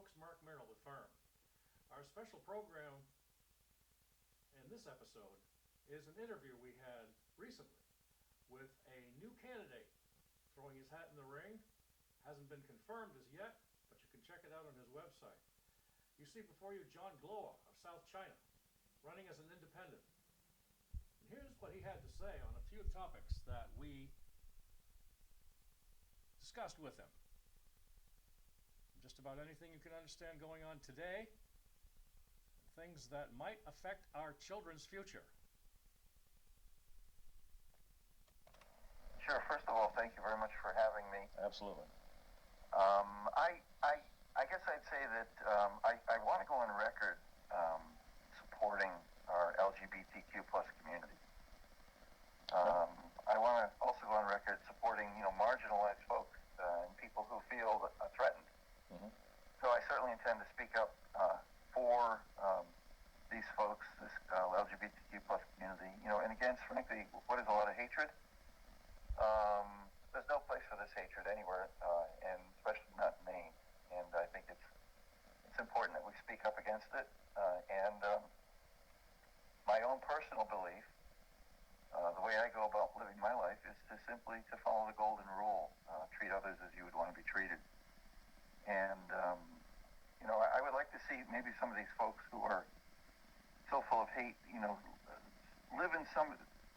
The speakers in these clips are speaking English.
folks, Mark Merrill with Farm. Our special program in this episode is an interview we had recently with a new candidate throwing his hat in the ring. Hasn't been confirmed as yet, but you can check it out on his website. You see before you John Glowa of South China, running as an independent. And here's what he had to say on a few topics that we discussed with him. Just about anything you can understand going on today, things that might affect our children's future. Sure. First of all, thank you very much for having me. Absolutely. I guess I'd say that I want to go on record supporting our LGBTQ plus community. I want to also go on record supporting marginalized folks and people who feel threatened. Mm-hmm. So I certainly intend to speak up for these folks, this LGBTQ plus community, and against, frankly, what is a lot of hatred. There's no place for this hatred anywhere, and especially not in Maine. And I think it's important that we speak up against it. And my own personal belief, the way I go about living my life, is to simply to follow the golden rule: treat others as you would want to be treated. And I would like to see maybe some of these folks who are so full of hate,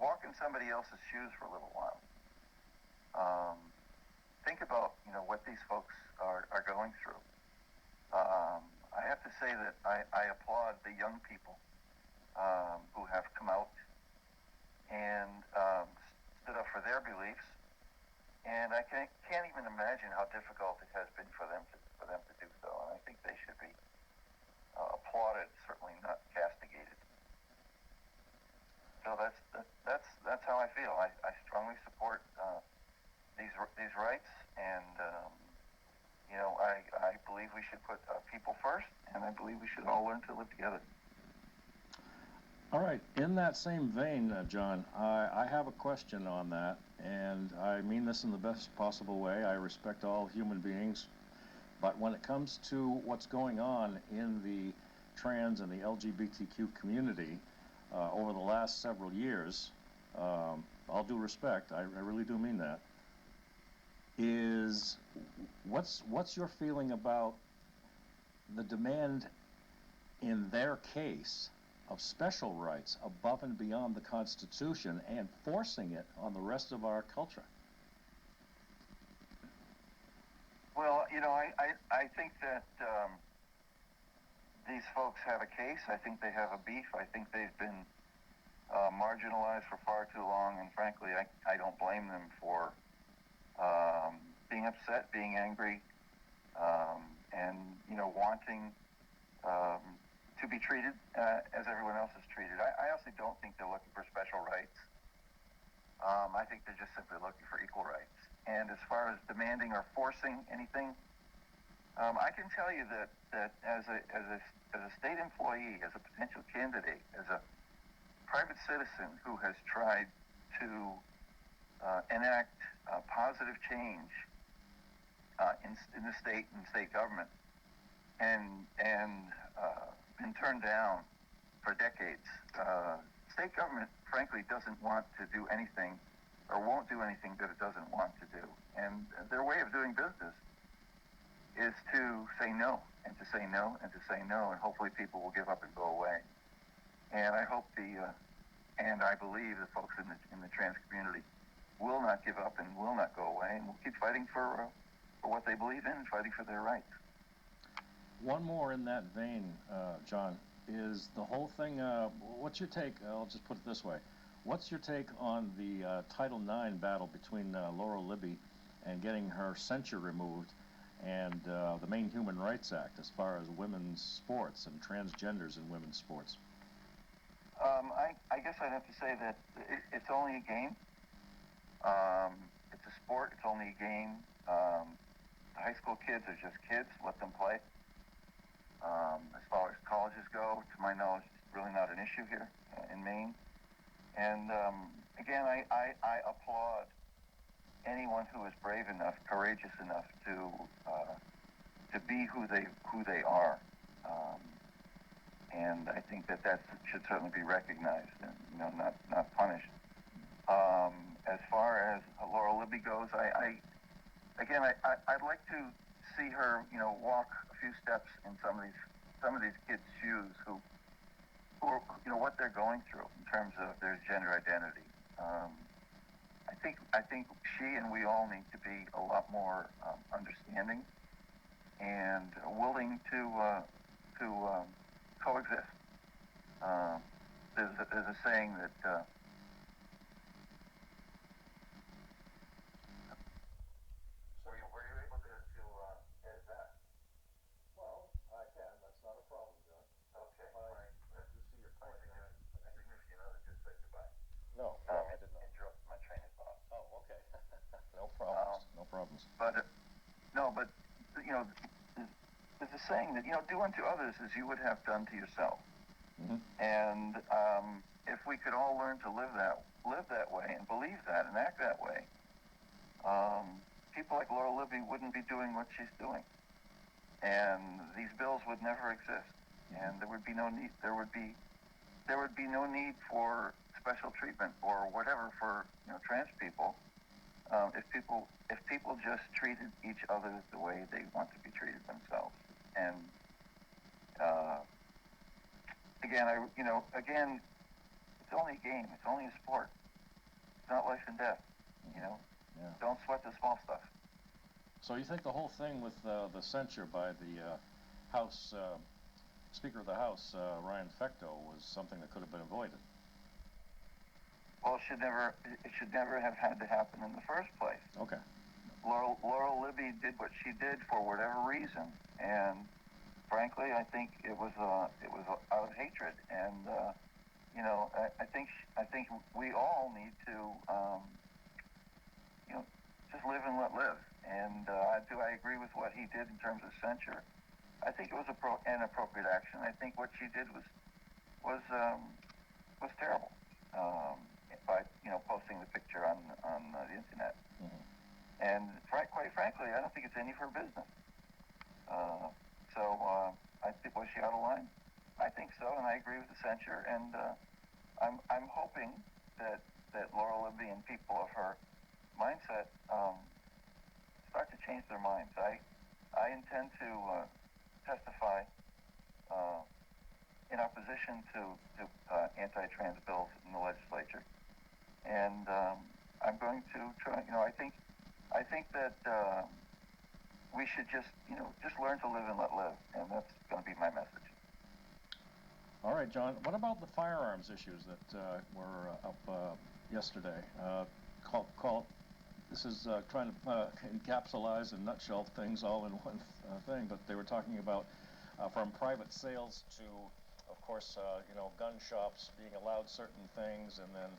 walk in somebody else's shoes for a little while. Think about what these folks are going through. I have to say that I applaud the young people who have come out and stood up for their beliefs, and I can't even imagine how difficult it has been for them to do so. And I think they should be applauded, certainly not castigated. So that's how I feel. I strongly support these rights, and I believe we should put people first, and I believe we should all learn to live together. All right. In that same vein, John, I have a question on that, and I mean this in the best possible way. I respect all human beings, but when it comes to what's going on in the trans and the LGBTQ community over the last several years, all due respect, I really do mean that, is what's your feeling about the demand in their case of special rights above and beyond the Constitution and forcing it on the rest of our culture? Well, I think that these folks have a case. I think they have a beef. I think they've been marginalized for far too long, and frankly, I don't blame them for being upset, being angry, and wanting to be treated as everyone else is treated. I also don't think they're looking for special rights. I think they're just simply looking for equal rights. And as far as demanding or forcing anything, I can tell you that as a state employee, as a potential candidate, as a private citizen who has tried to enact positive change in the state and state government, and been turned down for decades. State government, frankly, doesn't want to do anything or won't do anything that it doesn't want to do. And their way of doing business is to say no, and to say no, and to say no, and hopefully people will give up and go away. And I hope and I believe the folks in the trans community will not give up and will not go away, and will keep fighting for what they believe in and fighting for their rights. One more in that vein, John, is the whole thing, what's your take, I'll just put it this way, what's your take on the Title IX battle between Laura Libby and getting her censure removed and the Maine Human Rights Act as far as women's sports and transgenders in women's sports? I guess I'd have to say that it's only a game. It's a sport. It's only a game. The high school kids are just kids. Let them play. As far as colleges go, to my knowledge, it's really not an issue here in Maine. And again, I applaud anyone who is brave enough, courageous enough to be who they are, and I think that should certainly be recognized and not punished. As far as Laura Libby goes, I'd like to see her walk a few steps in some of these kids' shoes who are, what they're going through in terms of their gender identity. I think she and we all need to be a lot more understanding and willing to coexist. There's a saying that. Were you able to edit that? Well, I can. That's not a problem, John. Okay. I do see your point. I think you know that just said goodbye. No, I did not. Interrupted my train of thought. Oh, okay. No problems. No problems. But there's a saying that do unto others as you would have done to yourself. Mm-hmm. And if we could all learn to live that way and believe that and act that way, people like Laura Libby wouldn't be doing what she's doing, and these bills would never exist, and there would be no need. There would be no need for special treatment or whatever for trans people. If people just treated each other the way they want to be treated themselves, and again, it's only a game. It's only a sport. It's not life and death. Yeah. Don't sweat the small stuff. So you think the whole thing with the censure by the House Speaker of the House, Ryan Fecto, was something that could have been avoided? Well, it should never have had to happen in the first place. Okay. Laura Libby did what she did for whatever reason, and frankly, I think it was out of hatred. And I think we all need to just live and let live. And do I agree with what he did in terms of censure? I think it was an appropriate action. I think what she did was terrible. By posting the picture on the internet. Mm-hmm. And quite frankly, I don't think it's any of her business. I think, was she out of line? I think so, and I agree with the censure. And I'm hoping that Laura Libby and people of her mindset start to change their minds. I intend to testify in opposition to anti-trans bills in the legislature. And I'm going to try. I think that we should just learn to live and let live, and that's going to be my message. All right, John. What about the firearms issues that were up yesterday? This is trying to encapsulize and nutshell things all in one thing, but they were talking about from private sales to, of course, gun shops being allowed certain things, and then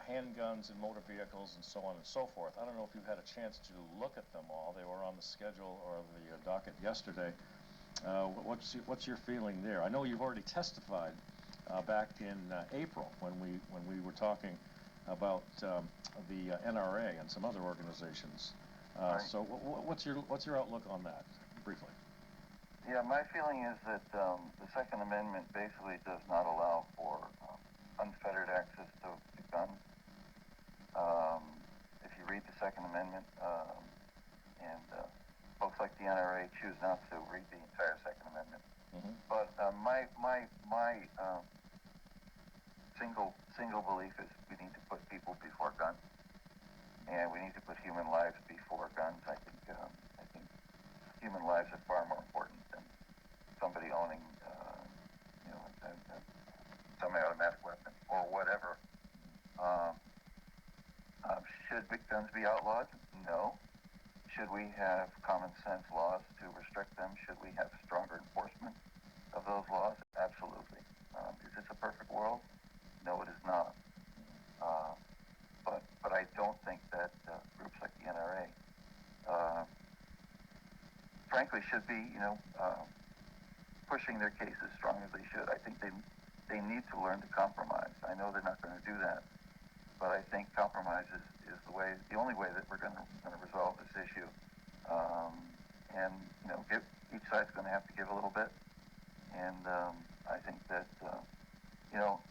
handguns in motor vehicles and so on and so forth. I don't know if you had a chance to look at them all. They were on the schedule or the docket yesterday. What's your feeling there? I know you've already testified back in April when we were talking about the NRA and some other organizations. Right. So what's your outlook on that, briefly? Yeah, my feeling is that the Second Amendment basically does not allow for unfettered access to guns. If you read the Second Amendment, and folks like the NRA choose not to read the entire Second Amendment. Mm-hmm. But my single belief is we need to put people before guns, and we need to put human lives before guns. I think human lives are far more important than somebody owning a semi-automatic weapon or whatever. Should guns be outlawed? No. Should we have common sense laws to restrict them? Should we have stronger enforcement of those laws? Absolutely. Is this a perfect world? No, it is not. But I don't think that groups like the NRA, frankly, should be pushing their case as strong as they should. I think they need to learn to compromise. I know they're not going to do that, but I think compromise is the only way that we're going to resolve this issue. And each side's going to have to give a little bit. And I think that,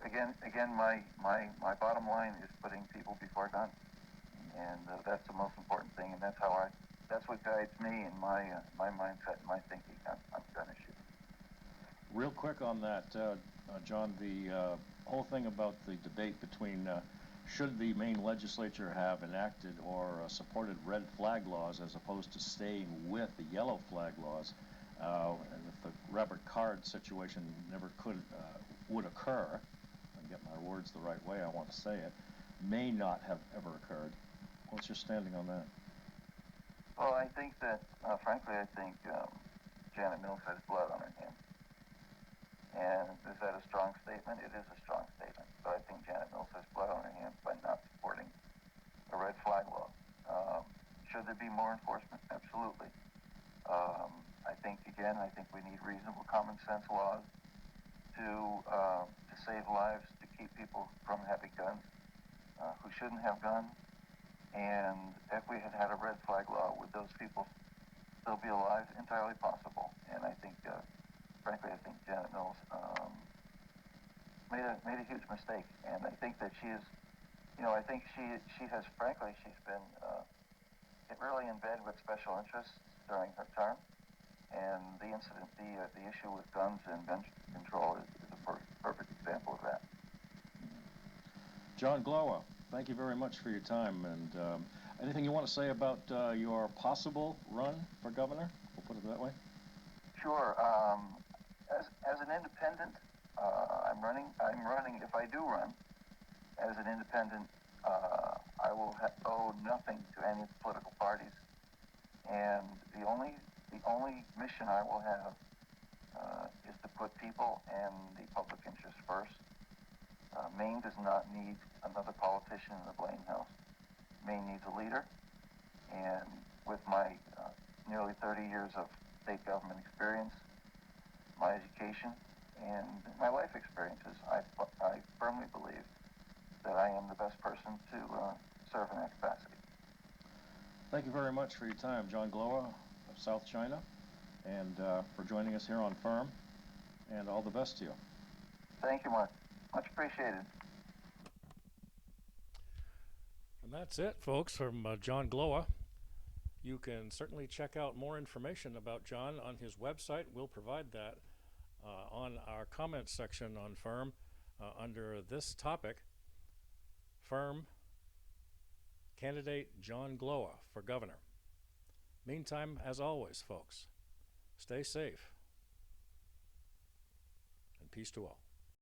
again, my bottom line is putting people before guns. And that's the most important thing, and that's what guides me in my mindset and my thinking on gun issues. Real quick on that, John, the whole thing about the debate between should the Maine legislature have enacted or supported red flag laws as opposed to staying with the yellow flag laws, and if the Robert Card situation never would occur, I get my words the right way, I want to say it, may not have ever occurred. What's your standing on that? Well, I think that, frankly, Janet Mills has blood on her hands. And is that a strong statement? It is a strong statement. So I think Janet Mills has blood on her hands by not supporting a red flag law. Should there be more enforcement? Absolutely. I think we need reasonable common sense laws to save lives, to keep people from having guns who shouldn't have guns. And if we had a red flag law, would those people still be alive? Entirely possible. And I think, frankly, Janet Mills made a huge mistake. And I think that she is, I think she has, frankly, she's been really in bed with special interests during her term. And the incident, the issue with guns and gun control is a perfect example of that. John Glowa, thank you very much for your time. And anything you want to say about your possible run for governor? We'll put it that way. Sure. As an independent, I'm running. If I do run as an independent, I will owe nothing to any of the political parties, and the only mission I will have is to put people and the public interest first. Maine does not need another politician in the blame house. Maine needs a leader, and with my nearly 30 years of state government experience, my education, and my life experiences, I firmly believe that I am the best person to serve in that capacity. Thank you very much for your time, John Glowa of South China, and for joining us here on Firm, and all the best to you. Thank you, Mark. Much appreciated. And that's it, folks, from John Glowa. You can certainly check out more information about John on his website. We'll provide that on our comments section on Firm under this topic, Firm candidate John Glowa for governor. Meantime, as always, folks, stay safe and peace to all.